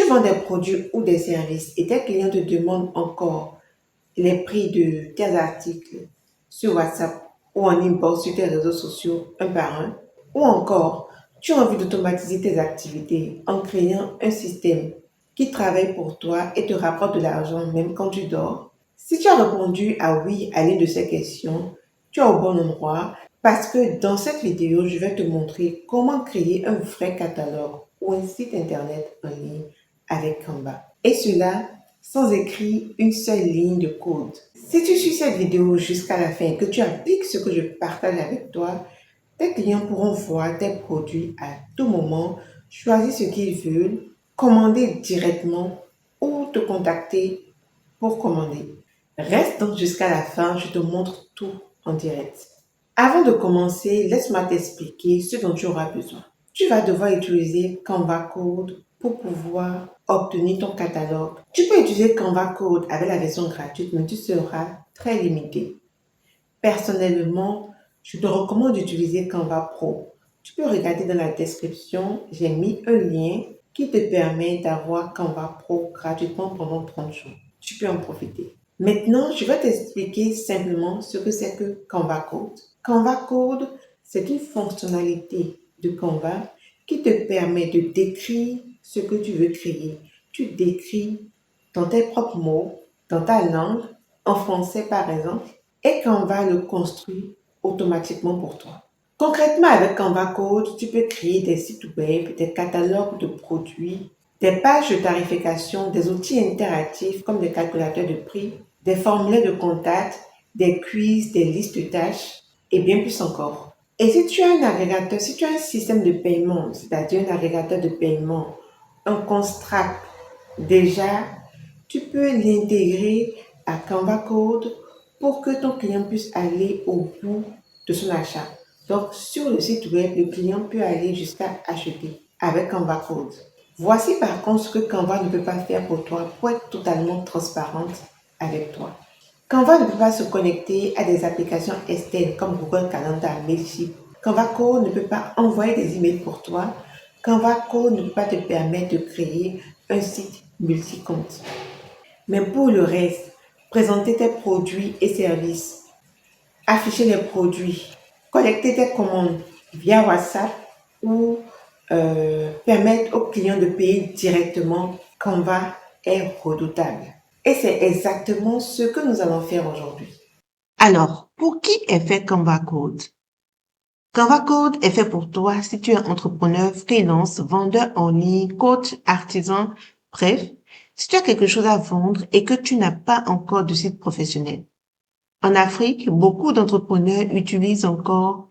vends des produits ou des services et tes clients te demandent encore les prix de tes articles sur WhatsApp ou en inbox sur tes réseaux sociaux un par un, ou encore tu as envie d'automatiser tes activités en créant un système qui travaille pour toi et te rapporte de l'argent même quand tu dors. Si tu as répondu à oui à l'une de ces questions, tu es au bon endroit parce que dans cette vidéo, je vais te montrer comment créer un vrai catalogue ou un site internet en ligne avec Canva. Et cela sans écrire une seule ligne de code. Si tu suis cette vidéo jusqu'à la fin et que tu appliques ce que je partage avec toi, tes clients pourront voir tes produits à tout moment, choisir ce qu'ils veulent, commander directement ou te contacter pour commander. Reste donc jusqu'à la fin, je te montre tout en direct. Avant de commencer, laisse-moi t'expliquer ce dont tu auras besoin. Tu vas devoir utiliser Canva Code pour pouvoir obtenir ton catalogue. Tu peux utiliser Canva Code avec la version gratuite, mais tu seras très limité. Personnellement, je te recommande d'utiliser Canva Pro. Tu peux regarder dans la description, j'ai mis un lien qui te permet d'avoir Canva Pro gratuitement pendant 30 jours. Tu peux en profiter. Maintenant, je vais t'expliquer simplement ce que c'est que Canva Code. Canva Code, c'est une fonctionnalité de Canva qui te permet de décrire ce que tu veux créer. Tu décris dans tes propres mots, dans ta langue, en français par exemple, et Canva le construit automatiquement pour toi. Concrètement, avec Canva Code, tu peux créer des sites web, des catalogues de produits, des pages de tarification, des outils interactifs comme des calculateurs de prix, des formulaires de contact, des quiz, des listes de tâches et bien plus encore. Et si tu as un agrégateur, si tu as un système de paiement, c'est-à-dire un agrégateur de paiement, un Constract, déjà, tu peux l'intégrer à Canva Code pour que ton client puisse aller au bout de son achat. Donc, sur le site web, le client peut aller jusqu'à acheter avec Canva Code. Voici par contre ce que Canva ne peut pas faire pour toi pour être totalement transparente avec toi. Canva ne peut pas se connecter à des applications externes comme Google Calendar, Mailchimp. Canva Code ne peut pas envoyer des emails pour toi. Canva Code ne peut pas te permettre de créer un site multi-compte. Mais pour le reste, présenter tes produits et services, afficher les produits, collecter tes commandes via WhatsApp ou permettre aux clients de payer directement, Canva est redoutable. Et c'est exactement ce que nous allons faire aujourd'hui. Alors, pour qui est fait Canva Code? Canva Code est fait pour toi si tu es entrepreneur, freelance, vendeur en ligne, coach, artisan, bref, si tu as quelque chose à vendre et que tu n'as pas encore de site professionnel. En Afrique, beaucoup d'entrepreneurs utilisent encore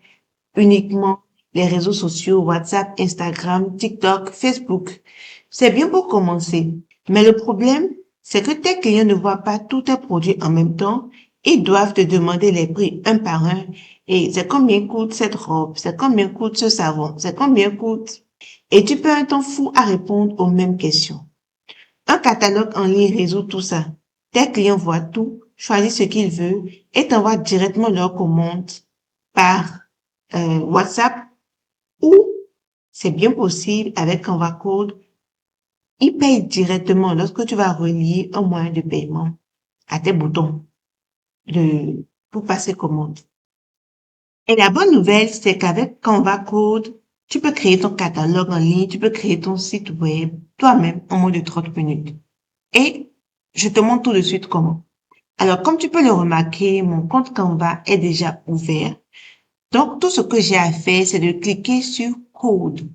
uniquement les réseaux sociaux, WhatsApp, Instagram, TikTok, Facebook. C'est bien pour commencer. Mais le problème, c'est que tes clients ne voient pas tous tes produits en même temps. Ils doivent te demander les prix un par un. Et c'est combien coûte cette robe? C'est combien coûte ce savon? C'est combien coûte? Et tu perds un temps fou à répondre aux mêmes questions. Un catalogue en ligne résout tout ça. Tes clients voient tout, choisissent ce qu'ils veulent et t'envoient directement leurs commandes par WhatsApp ou, c'est bien possible avec Canva Code, ils payent directement lorsque tu vas relier un moyen de paiement à tes boutons pour passer commande. Et la bonne nouvelle, c'est qu'avec Canva Code, tu peux créer ton catalogue en ligne, tu peux créer ton site web toi-même en moins de 30 minutes. Et je te montre tout de suite comment. Alors, comme tu peux le remarquer, mon compte Canva est déjà ouvert. Donc, tout ce que j'ai à faire, c'est de cliquer sur Code.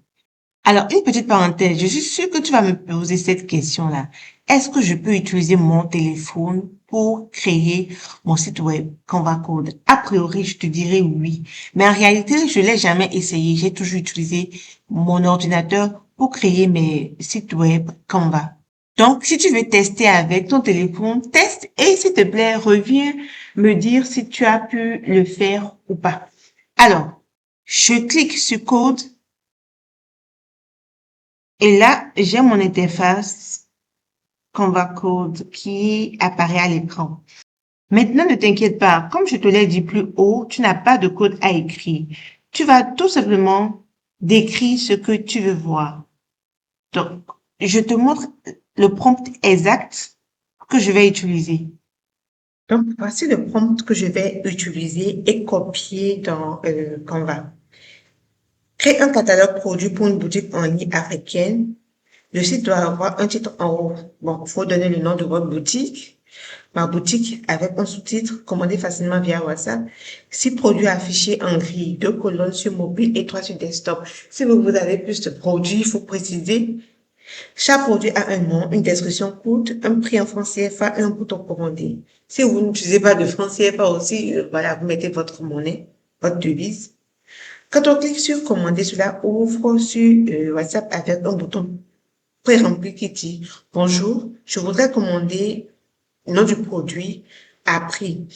Alors, une petite parenthèse, je suis sûre que tu vas me poser cette question-là. Est-ce que je peux utiliser mon téléphone pour créer mon site web Canva Code? A priori, je te dirais oui. Mais en réalité, je l'ai jamais essayé. J'ai toujours utilisé mon ordinateur pour créer mes sites web Canva. Donc, si tu veux tester avec ton téléphone, teste et s'il te plaît, reviens me dire si tu as pu le faire ou pas. Alors, je clique sur Code. Et là, j'ai mon interface Canva Code qui apparaît à l'écran. Maintenant, ne t'inquiète pas, comme je te l'ai dit plus haut, tu n'as pas de code à écrire. Tu vas tout simplement décrire ce que tu veux voir. Donc, je te montre le prompt exact que je vais utiliser. Donc, voici le prompt que je vais utiliser et copier dans Canva. Crée un catalogue produit pour une boutique en ligne africaine. Le site doit avoir un titre en haut. Bon, il faut donner le nom de votre boutique. Ma boutique avec un sous-titre commandé facilement via WhatsApp. 6 produits affichés en gris, 2 colonnes sur mobile et 3 sur desktop. Si vous avez plus de produits, il faut préciser. Chaque produit a un nom, une description courte, un prix en francs CFA et un bouton commander. Si vous n'utilisez pas de francs CFA aussi, voilà, vous mettez votre monnaie, votre devise. Quand on clique sur commander, cela ouvre sur WhatsApp avec un bouton pré-rempli qui dit bonjour, je voudrais commander nom du produit à prix.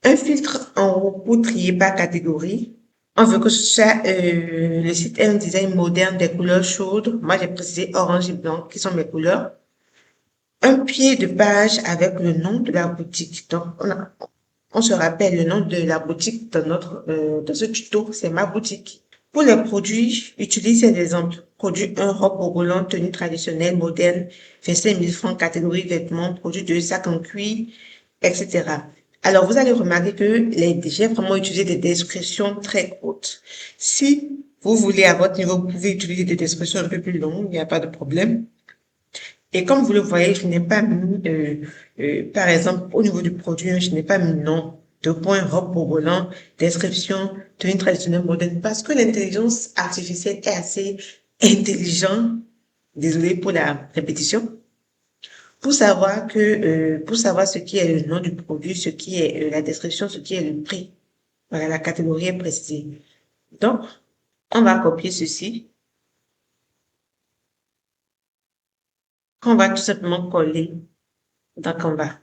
Un filtre en haut pour trier par catégorie. On veut que le site ait un design moderne des couleurs chaudes. Moi, j'ai précisé orange et blanc qui sont mes couleurs. Un pied de page avec le nom de la boutique. Donc, on se rappelle le nom de la boutique dans ce tuto, c'est ma boutique. Pour les produits, utilise ces exemples. Produit 1, robe au volant, tenue traditionnelle, moderne, 25 000 francs, catégorie vêtements, produit 2, sac en cuir, etc. Alors, vous allez remarquer que j'ai vraiment utilisé des descriptions très courtes. Si vous voulez à votre niveau, vous pouvez utiliser des descriptions un peu plus longues, il n'y a pas de problème. Et comme vous le voyez, je n'ai pas mis, par exemple, au niveau du produit, je n'ai pas mis nom, de point, robe pour volant, description, tenue traditionnelle moderne, parce que l'intelligence artificielle est assez intelligente, désolé pour la répétition, pour savoir ce qui est le nom du produit, ce qui est la description, ce qui est le prix. Voilà, la catégorie est précisée. Donc, on va copier ceci, qu'on va tout simplement coller dans Canva.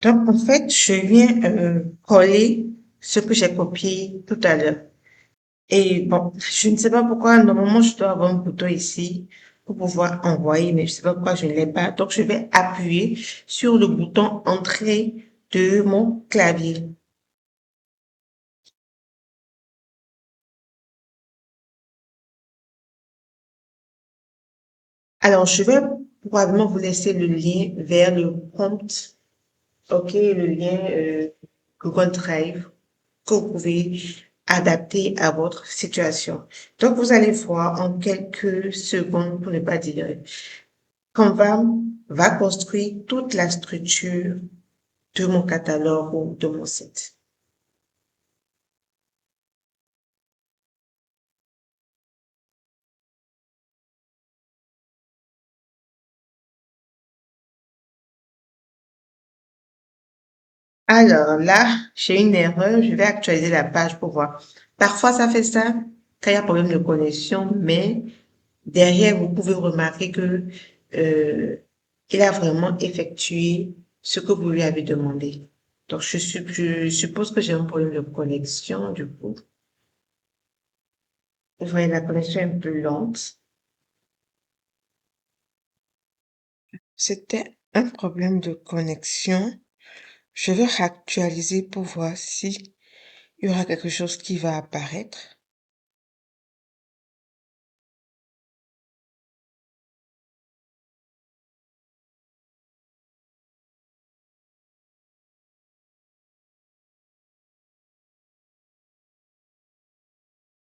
Donc, en fait, je viens coller ce que j'ai copié tout à l'heure. Et bon, je ne sais pas pourquoi, normalement, je dois avoir un bouton ici pour pouvoir envoyer, mais je ne sais pas pourquoi je ne l'ai pas. Donc, je vais appuyer sur le bouton entrée de mon clavier. Alors, je vais probablement vous laisser le lien vers le prompt, ok, le lien Google Drive que vous pouvez adapter à votre situation. Donc, vous allez voir en quelques secondes, pour ne pas dire, Canva va construire toute la structure de mon catalogue ou de mon site. Alors là, j'ai une erreur, je vais actualiser la page pour voir. Parfois, ça fait ça quand il y a problème de connexion, mais derrière, vous pouvez remarquer que euh, il a vraiment effectué ce que vous lui avez demandé. Donc, je suppose que j'ai un problème de connexion, du coup. Vous voyez, la connexion est un peu lente. C'était un problème de connexion. Je vais réactualiser pour voir si il y aura quelque chose qui va apparaître.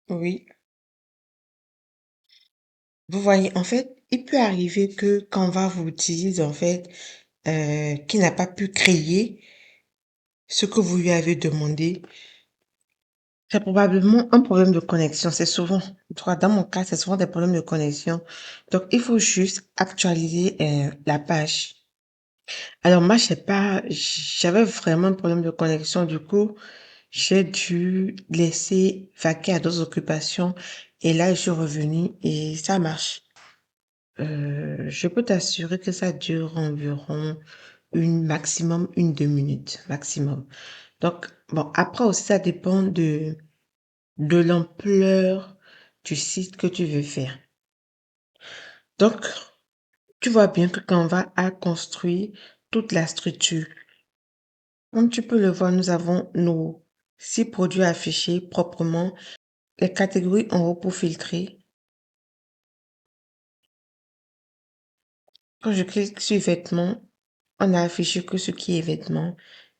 Oui. Vous voyez, en fait, il peut arriver que Canva vous dise, en fait, qu'il n'a pas pu créer ce que vous lui avez demandé. C'est probablement un problème de connexion. C'est souvent, en tout cas, dans mon cas, c'est souvent des problèmes de connexion. Donc, il faut juste actualiser la page. Alors, moi, je sais pas, j'avais vraiment un problème de connexion. Du coup, j'ai dû laisser vaquer à d'autres occupations. Et là, je suis revenue et ça marche. Je peux t'assurer que ça dure environ maximum une, 2 minutes, maximum. Donc, bon, après aussi, ça dépend de l'ampleur du site que tu veux faire. Donc, tu vois bien que Canva a construit toute la structure. Comme tu peux le voir, nous avons nos 6 produits affichés proprement, les catégories en haut pour filtrer. Quand je clique sur vêtements, on a affiché que ce qui est vêtements,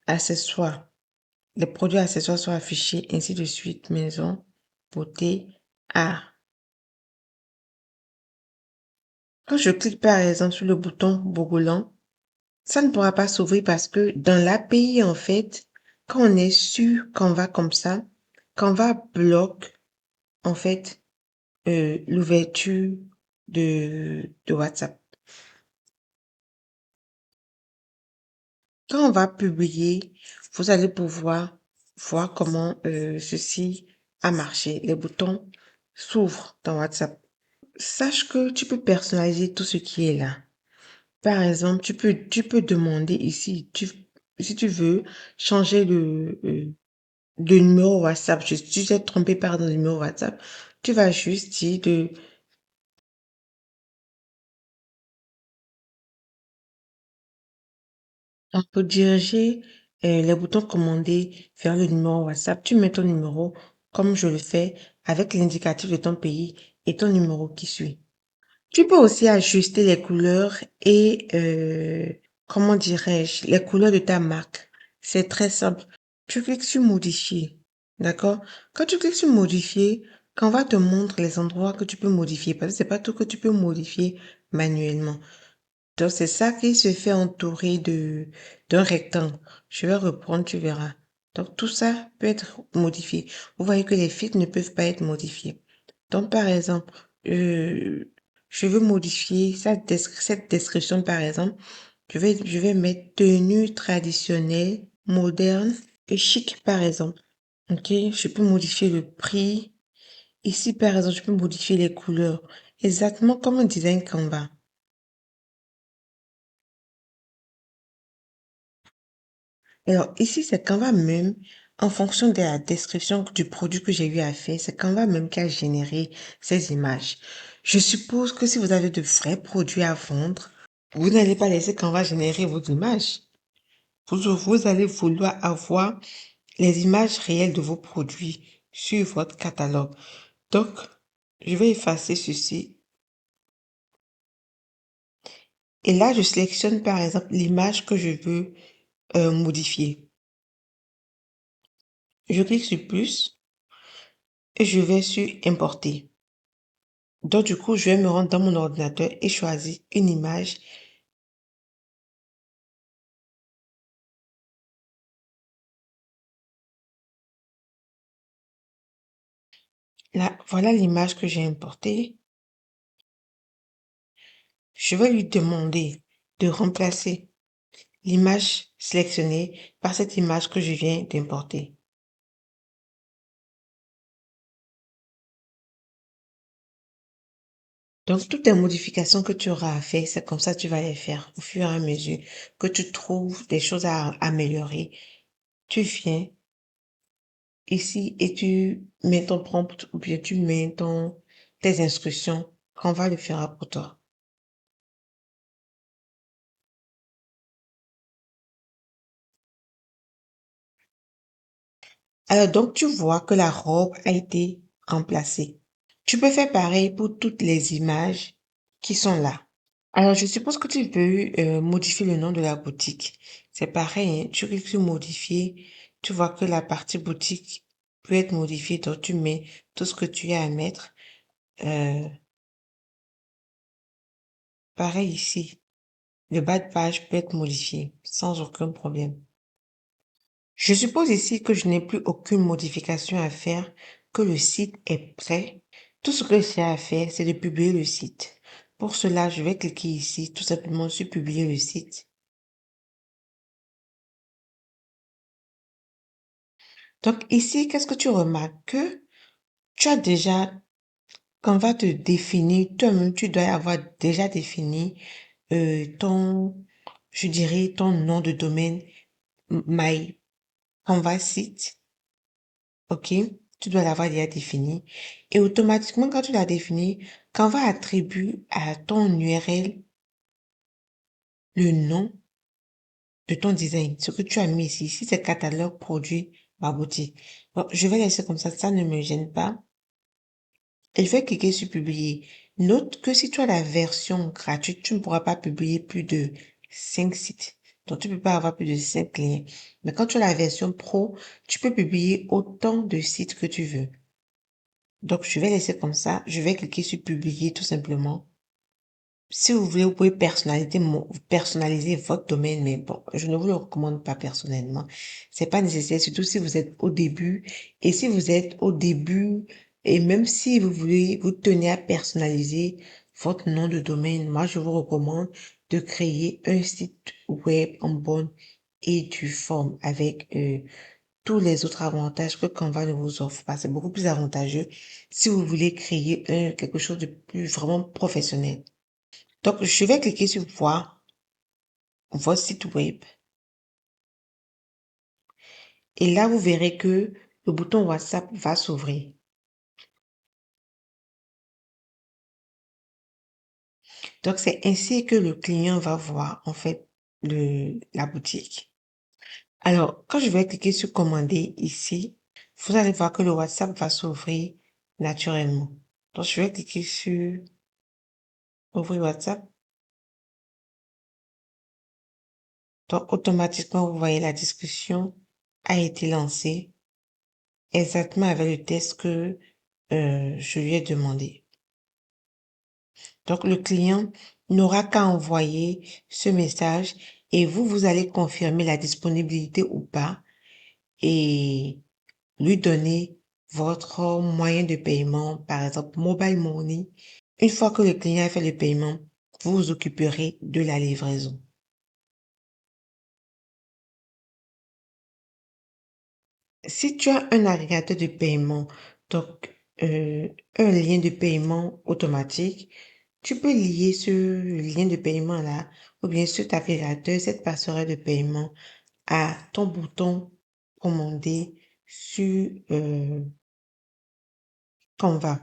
accessoires. Les produits accessoires sont affichés, ainsi de suite, maison, beauté, art. Quand je clique par exemple sur le bouton Bogolan, ça ne pourra pas s'ouvrir parce que dans l'API, en fait, quand on est sur Canva comme ça, Canva bloque, en fait, l'ouverture de WhatsApp. Quand on va publier, vous allez pouvoir voir comment ceci a marché. Les boutons s'ouvrent dans WhatsApp. Sache que tu peux personnaliser tout ce qui est là. Par exemple, tu peux demander ici, si tu veux changer le numéro WhatsApp, tu t'es trompé par le numéro WhatsApp, tu vas juste dire on peut diriger les boutons commandés vers le numéro WhatsApp. Tu mets ton numéro comme je le fais avec l'indicatif de ton pays et ton numéro qui suit. Tu peux aussi ajuster les couleurs et, comment dirais-je, les couleurs de ta marque. C'est très simple. Tu cliques sur modifier. D'accord? Quand tu cliques sur modifier, Canva te montre les endroits que tu peux modifier parce que c'est pas tout que tu peux modifier manuellement. Donc, c'est ça qui se fait entourer d'un rectangle. Je vais reprendre, tu verras. Donc, tout ça peut être modifié. Vous voyez que les fils ne peuvent pas être modifiés. Donc, par exemple, euh, je veux modifier cette description, par exemple. Je vais mettre tenue traditionnelle, moderne et chic, par exemple. OK? Je peux modifier le prix. Ici, par exemple, je peux modifier les couleurs. Exactement comme un design Canva. Alors ici, c'est Canva même, en fonction de la description du produit que j'ai eu à faire, c'est Canva même qui a généré ces images. Je suppose que si vous avez de vrais produits à vendre, vous n'allez pas laisser Canva générer vos images. Vous allez vouloir avoir les images réelles de vos produits sur votre catalogue. Donc, je vais effacer ceci. Et là, je sélectionne par exemple l'image que je veux modifier. Je clique sur plus et je vais sur importer. Donc, du coup, je vais me rendre dans mon ordinateur et choisir une image. Là, voilà l'image que j'ai importée. Je vais lui demander de remplacer l'image sélectionnée par cette image que je viens d'importer. Donc, toutes les modifications que tu auras à faire, c'est comme ça que tu vas les faire au fur et à mesure que tu trouves des choses à améliorer. Tu viens ici et tu mets ton prompt ou bien tu mets tes instructions qu'on va le faire pour toi. Alors donc tu vois que la robe a été remplacée. Tu peux faire pareil pour toutes les images qui sont là. Alors je suppose que tu veux modifier le nom de la boutique. C'est pareil, hein. Tu cliques sur modifier. Tu vois que la partie boutique peut être modifiée. Donc tu mets tout ce que tu as à mettre. Euh, Pareil ici. Le bas de page peut être modifié sans aucun problème. Je suppose ici que je n'ai plus aucune modification à faire, que le site est prêt. Tout ce que j'ai à faire, c'est de publier le site. Pour cela, je vais cliquer ici, tout simplement sur publier le site. Donc ici, qu'est-ce que tu remarques? Que tu as déjà, quand on va te définir, toi-même, tu dois avoir déjà défini ton, je dirais, ton nom de domaine, My Canva Site. OK? Tu dois l'avoir déjà défini. Et automatiquement, quand tu l'as défini, Canva attribue à ton URL le nom de ton design, ce que tu as mis ici. Ici, c'est catalogue produit ma boutique. Bon, je vais laisser comme ça ne me gêne pas. Et je vais cliquer sur publier. Note que si tu as la version gratuite, tu ne pourras pas publier plus de 5 sites. Donc, tu ne peux pas avoir plus de 5 liens. Mais quand tu as la version pro, tu peux publier autant de sites que tu veux. Donc, je vais laisser comme ça. Je vais cliquer sur publier tout simplement. Si vous voulez, vous pouvez personnaliser votre domaine, mais bon, je ne vous le recommande pas personnellement. C'est pas nécessaire, surtout si vous êtes au début. Et si vous êtes au début, et même si vous voulez, vous tenez à personnaliser votre nom de domaine, moi, je vous recommande de créer un site web en bonne et due forme avec tous les autres avantages que Canva ne vous offre pas. C'est beaucoup plus avantageux si vous voulez créer quelque chose de plus vraiment professionnel. Donc, je vais cliquer sur voir votre site web. Et là, vous verrez que le bouton WhatsApp va s'ouvrir. Donc, c'est ainsi que le client va voir, en fait, la boutique. Alors, quand je vais cliquer sur commander ici, vous allez voir que le WhatsApp va s'ouvrir naturellement. Donc, je vais cliquer sur ouvrir WhatsApp. Donc, automatiquement, vous voyez la discussion a été lancée exactement avec le test que je lui ai demandé. Donc, le client n'aura qu'à envoyer ce message et vous allez confirmer la disponibilité ou pas et lui donner votre moyen de paiement, par exemple Mobile Money. Une fois que le client a fait le paiement, vous vous occuperez de la livraison. Si tu as un agrégateur de paiement, donc un lien de paiement automatique, tu peux lier ce lien de paiement-là ou bien cet agrégateur, cette passerelle de paiement à ton bouton commander sur Canva.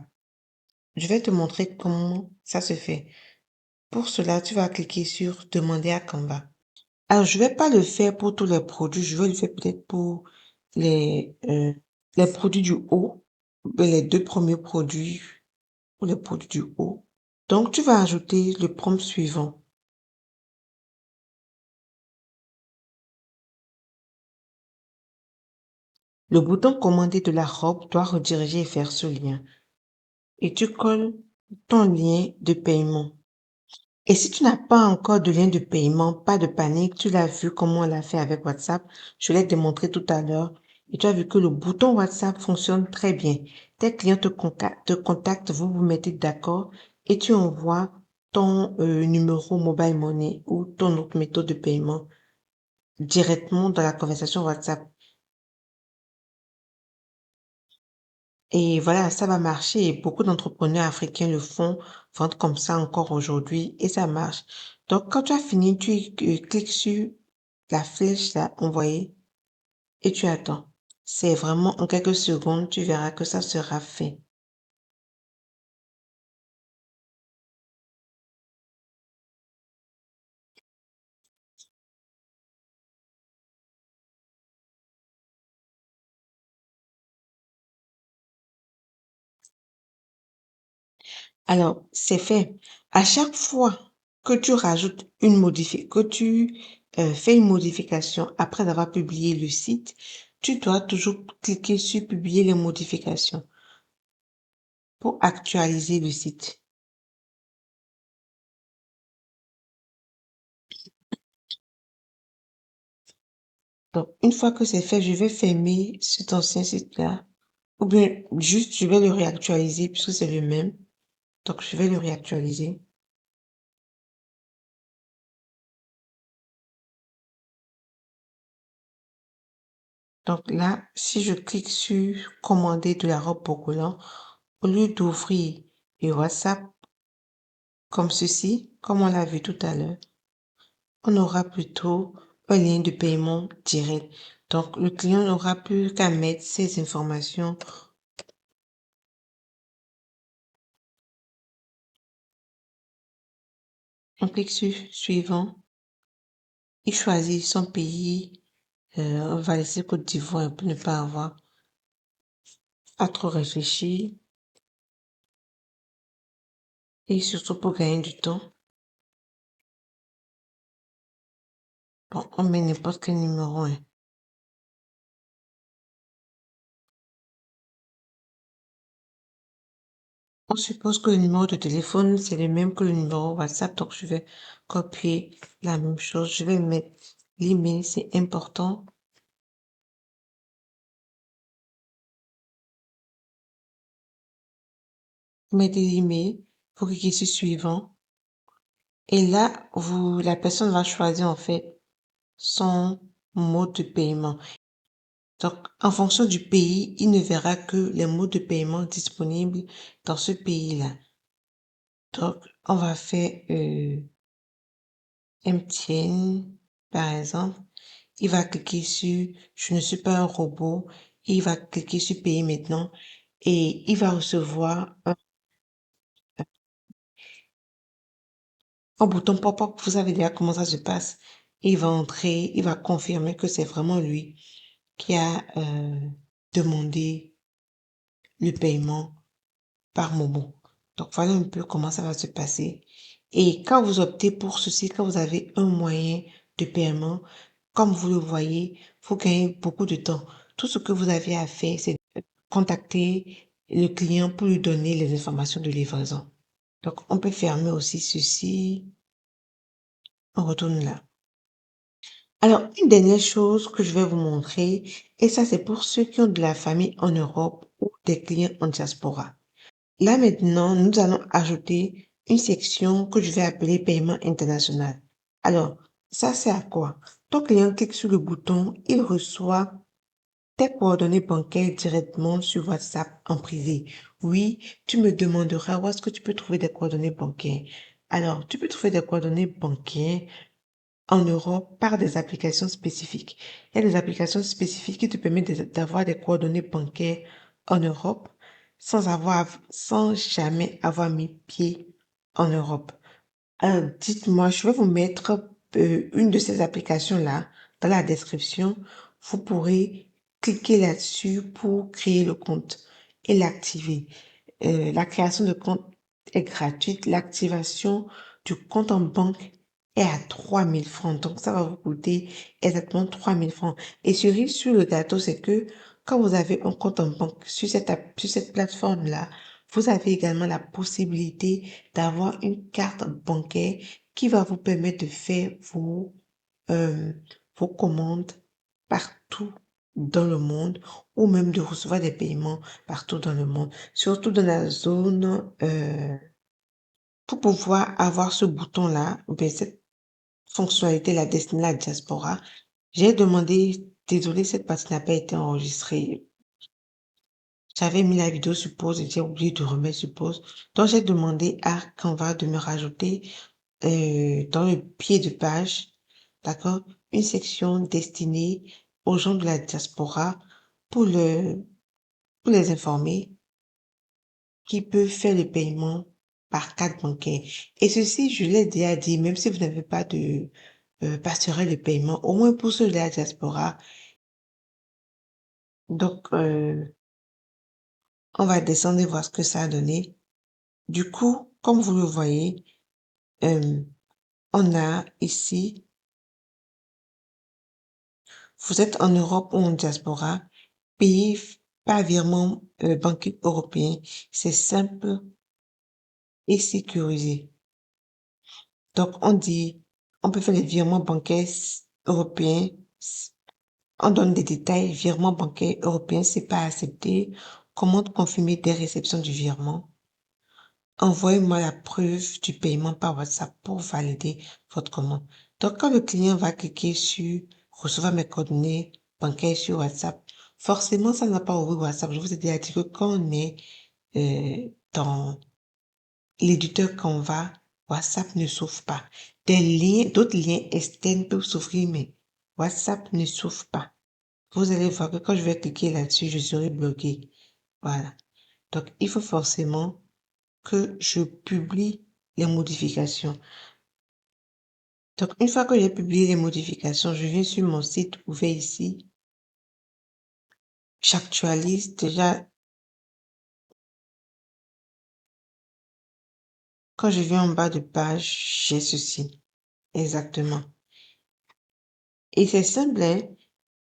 Je vais te montrer comment ça se fait. Pour cela, tu vas cliquer sur demander à Canva. Alors, je vais pas le faire pour tous les produits, je vais le faire peut-être pour les, euh, les produits du haut, les deux premiers produits ou les produits du haut. Donc, tu vas ajouter le prompt suivant. Le bouton commander de la robe doit rediriger vers ce lien et tu colles ton lien de paiement. Et si tu n'as pas encore de lien de paiement, pas de panique, tu l'as vu comment on l'a fait avec WhatsApp. Je l'ai démontré tout à l'heure et tu as vu que le bouton WhatsApp fonctionne très bien. Tes clients te contactent, vous vous mettez d'accord et tu envoies ton numéro mobile money ou ton autre méthode de paiement directement dans la conversation WhatsApp. Et voilà, ça va marcher. Et beaucoup d'entrepreneurs africains le font, vendent comme ça encore aujourd'hui et ça marche. Donc, quand tu as fini, tu cliques sur la flèche là, envoyer et tu attends. C'est vraiment en quelques secondes, tu verras que ça sera fait. Alors, c'est fait. À chaque fois que tu rajoutes que tu fais une modification après avoir publié le site, tu dois toujours cliquer sur publier les modifications pour actualiser le site. Donc, une fois que c'est fait, je vais fermer cet ancien site-là. Ou bien, juste, je vais le réactualiser puisque c'est le même. Donc, je vais le réactualiser. Donc là, si je clique sur commander de la robe pour collant, au lieu d'ouvrir le WhatsApp comme ceci, comme on l'a vu tout à l'heure, on aura plutôt un lien de paiement direct. Donc, le client n'aura plus qu'à mettre ses informations. On clique sur suivant. Il choisit son pays. On va laisser Côte d'Ivoire pour ne pas avoir à trop réfléchir. et surtout pour gagner du temps. Bon, on met n'importe quel numéro, hein. On suppose que le numéro de téléphone, c'est le même que le numéro WhatsApp, donc je vais copier la même chose. Je vais mettre l'email, c'est important. Mettez l'email, vous cliquez sur suivant. Et là, la personne va choisir en fait son mode de paiement. Donc, en fonction du pays, il ne verra que les modes de paiement disponibles dans ce pays-là. Donc, on va faire MTN, par exemple. Il va cliquer sur Je ne suis pas un robot. Il va cliquer sur Payer maintenant et il va recevoir un bouton pop-up. Vous savez déjà comment ça se passe. Il va entrer, il va confirmer que c'est vraiment lui qui a demandé le paiement par Momo. Donc voilà un peu comment ça va se passer. Et quand vous optez pour ceci, quand vous avez un moyen de paiement, comme vous le voyez, vous gagnez beaucoup de temps. Tout ce que vous avez à faire, c'est contacter le client pour lui donner les informations de livraison. Donc on peut fermer aussi ceci. On retourne là. Alors, une dernière chose que je vais vous montrer, et ça c'est pour ceux qui ont de la famille en Europe ou des clients en diaspora. Là maintenant, nous allons ajouter une section que je vais appeler paiement international. Alors, ça c'est à quoi? Ton client clique sur le bouton, il reçoit tes coordonnées bancaires directement sur WhatsApp en privé. Oui, tu me demanderas où est-ce que tu peux trouver des coordonnées bancaires. Alors, tu peux trouver des coordonnées bancaires en Europe par des applications spécifiques. Il y a des applications spécifiques qui te permettent d'avoir des coordonnées bancaires en Europe sans jamais avoir mis pied en Europe. Alors, dites-moi, je vais vous mettre une de ces applications-là dans la description. Vous pourrez cliquer là-dessus pour créer le compte et l'activer. La création de compte est gratuite. L'activation du compte en banque est à 3000 francs. Donc, ça va vous coûter exactement 3000 francs. Et cerise sur le gâteau, c'est que quand vous avez un compte en banque sur cette plateforme-là, vous avez également la possibilité d'avoir une carte bancaire qui va vous permettre de faire euh, vos commandes partout dans le monde ou même de recevoir des paiements partout dans le monde, surtout dans la zone, pour pouvoir avoir ce bouton-là, ou bien cette fonctionnalité-là destinée à la diaspora. J'ai demandé, désolé, cette partie n'a pas été enregistrée. J'avais mis la vidéo sur pause et j'ai oublié de remettre sur pause. Donc, j'ai demandé à Canva de me rajouter dans le pied de page, d'accord, une section destinée aux gens de la diaspora pour pour les informer qu'ils peuvent faire le paiement par carte bancaire. Et ceci, je l'ai déjà dit, même si vous n'avez pas de passerelle de paiement, au moins pour ceux de la diaspora. Donc, on va descendre et voir ce que ça a donné. Du coup, comme vous le voyez, euh, on a ici, vous êtes en Europe ou en diaspora, payer par virement bancaire européen. C'est simple et sécurisé. Donc, on dit, on peut faire les virements bancaires européens. On donne des détails. Virement bancaire européen, c'est pas accepté. Comment confirmer des réceptions du virement? Envoyez-moi la preuve du paiement par WhatsApp pour valider votre commande. Donc, quand le client va cliquer sur recevoir mes coordonnées bancaires sur WhatsApp, forcément, ça n'a pas ouvert WhatsApp. Je vous ai déjà dit que quand on est dans l'éditeur Canva, WhatsApp ne s'ouvre pas. D'autres liens externes peuvent s'ouvrir, mais WhatsApp ne s'ouvre pas. Vous allez voir que quand je vais cliquer là-dessus, je serai bloqué. Voilà. Donc, il faut forcément que je publie les modifications. Donc, une fois que j'ai publié les modifications, je viens sur mon site ouvert ici. J'actualise déjà. Quand je viens en bas de page, j'ai ceci. Exactement. Et c'est simple, hein.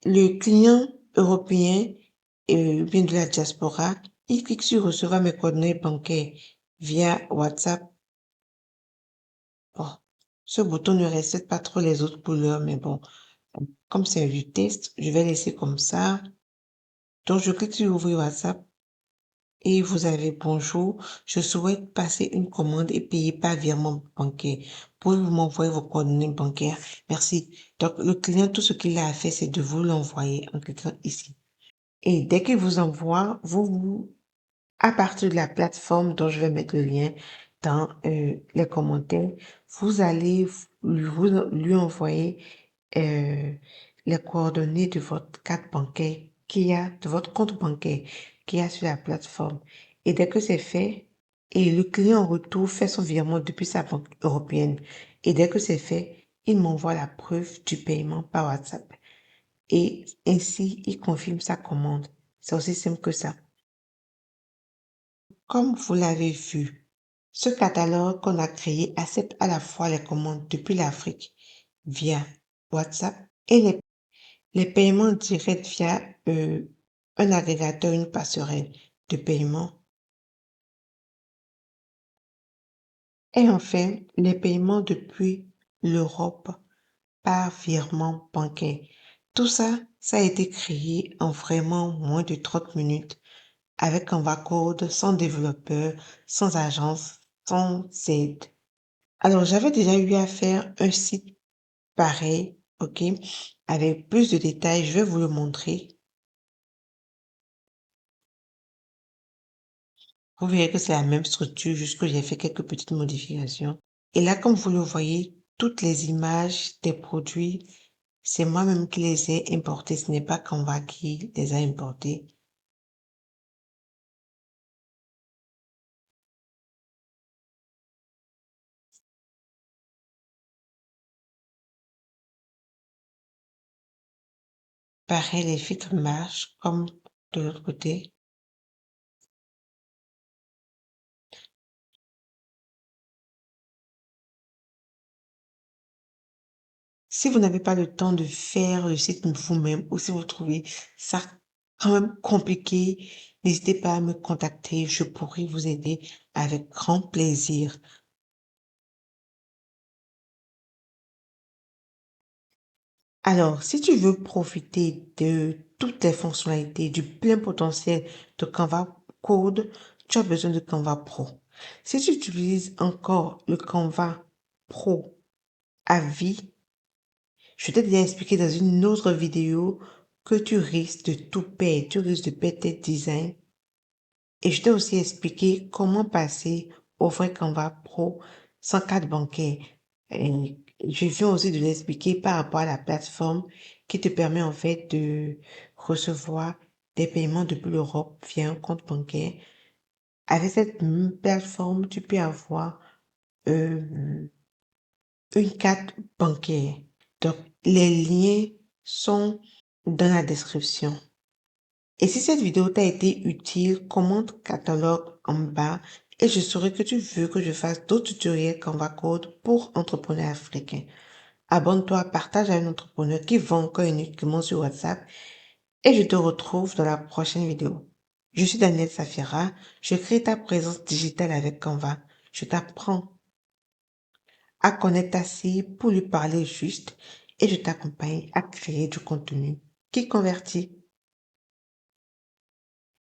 Le client européen, bien de la diaspora, il clique sur recevoir mes coordonnées bancaires via WhatsApp. Bon, ce bouton ne respecte pas trop les autres couleurs, mais bon, comme c'est du test, je vais laisser comme ça. Donc, je clique sur ouvrir WhatsApp et vous avez bonjour. Je souhaite passer une commande et payer par virement bancaire. Pouvez-vous m'envoyer vos coordonnées bancaires? Merci. Donc, le client, tout ce qu'il a à faire, c'est de vous l'envoyer en cliquant ici. Et dès qu'il vous envoie, à partir de la plateforme dont je vais mettre le lien dans les commentaires, vous allez lui envoyer euh, les coordonnées de votre carte bancaire de votre compte bancaire qu'il y a sur la plateforme. Et dès que c'est fait, et le client en retour fait son virement depuis sa banque européenne. Et dès que c'est fait, il m'envoie la preuve du paiement par WhatsApp. Et ainsi, il confirme sa commande. C'est aussi simple que ça. Comme vous l'avez vu, ce catalogue qu'on a créé accepte à la fois les commandes depuis l'Afrique via WhatsApp et les paiements directs via un agrégateur, une passerelle de paiement. Et enfin, les paiements depuis l'Europe par virement bancaire. Tout ça, ça a été créé en vraiment moins de 30 minutes avec Canva Code, sans développeur, sans agence, sans aide. Alors, j'avais déjà eu à faire un site pareil, ok, avec plus de détails. Je vais vous le montrer. Vous verrez que c'est la même structure, juste que j'ai fait quelques petites modifications. Et là, comme vous le voyez, toutes les images des produits, c'est moi-même qui les ai importées. Ce n'est pas Canva qui les a importées. Pareil, les filtres marchent comme de l'autre côté. Si vous n'avez pas le temps de faire le site vous-même ou si vous trouvez ça quand même compliqué, n'hésitez pas à me contacter. Je pourrai vous aider avec grand plaisir. Alors, si tu veux profiter de toutes les fonctionnalités, du plein potentiel de Canva Code, tu as besoin de Canva Pro. Si tu utilises encore le Canva Pro à vie, je t'ai déjà expliqué dans une autre vidéo que tu risques de tout perdre, tu risques de perdre tes designs. Et je t'ai aussi expliqué comment passer au vrai Canva Pro sans carte bancaire. Et je viens aussi de l'expliquer par rapport à la plateforme qui te permet en fait de recevoir des paiements depuis l'Europe via un compte bancaire. Avec cette même plateforme, tu peux avoir euh, une carte bancaire. Donc, les liens sont dans la description. Et si cette vidéo t'a été utile, commente catalogue en bas et je saurai que tu veux que je fasse d'autres tutoriels Canva Code pour entrepreneurs africains. Abonne-toi, partage à un entrepreneur qui vend encore uniquement sur WhatsApp et je te retrouve dans la prochaine vidéo. Je suis Danielle Safira, je crée ta présence digitale avec Canva. Je t'apprends à connaître ta cible pour lui parler juste et je t'accompagne à créer du contenu qui convertit.